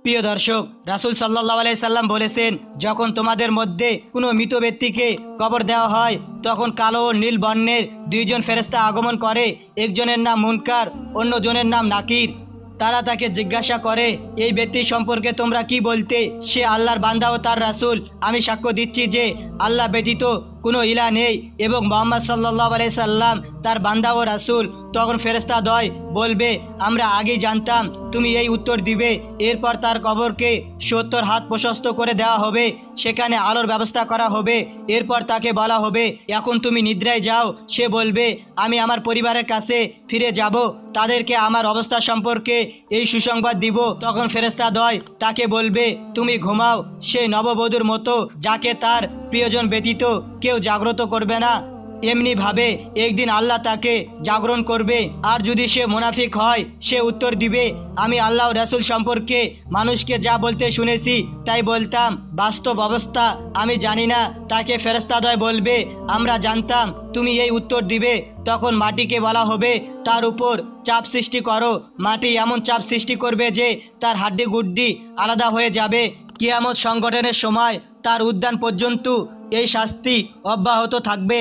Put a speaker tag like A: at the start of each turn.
A: প্রিয় দর্শক, রাসূল সাল্লাল্লাহু আলাইহি সাল্লাম বলেছেন, যখন তোমাদের মধ্যে কোনো মৃত ব্যক্তিকে কবর দেওয়া হয় তখন কালো ও নীল বর্ণের দুইজন ফেরেশতা আগমন করে। একজনের নাম মুনকার, অন্যজনের নাম নাকির। তারা তাকে জিজ্ঞাসা করে, এই ব্যক্তি সম্পর্কে তোমরা কি বলতে? সে আল্লাহর বান্দা ও তার রাসূল। আমি সাক্ষ্য দিচ্ছি যে আল্লাহ ব্যতীত কোনো ইলা নেই এবং মুহাম্মদ সাল্লাল্লাহু আলাইহি সাল্লাম তার বান্দা ও রাসূল। তখন ফেরেশতাদ্বয় বলবে, আমরা আগেই জানতাম তুমি এই উত্তর দিবে। এরপর তার কবরকে 70 হাত প্রশস্ত করে দেওয়া হবে, সেখানে আলোর ব্যবস্থা করা হবে। এরপর তাকে বলা হবে, এখন তুমি নিদ্রায় যাও। সে বলবে, আমি আমার পরিবারের কাছে ফিরে যাব, তাদেরকে আমার অবস্থা সম্পর্কে এই সুসংবাদ দিব। তখন ফেরেশতাদ্বয় তাকে বলবে, তুমি ঘুমাও সেই নববধূর মতো, যাকে তার প্রিয়জন ব্যতীত কেউ জাগ্রত করবে না। এমনিভাবে একদিন আল্লাহ তাকে জাগরণ করবে। আর যদি সে মুনাফিক হয়, সে উত্তর দিবে, আমি আল্লাহ ও রাসূল সম্পর্কে মানুষকে যা বলতে শুনেছি তাই বলতাম, বাস্তব অবস্থা আমি জানি না। তাকে ফেরেশতাদ্বয় বলবে, আমরা জানতাম তুমি এই উত্তর দিবে। তখন মাটিকে বলা হবে, তার উপর চাপ সৃষ্টি করো। মাটি এমন চাপ সৃষ্টি করবে যে তার হাড্ডি গুড্ডি আলাদা হয়ে যাবে। কিয়ামত সংগঠনের সময় তার উদ্যান পর্যন্ত এই শাস্তি অব্যাহত থাকবে।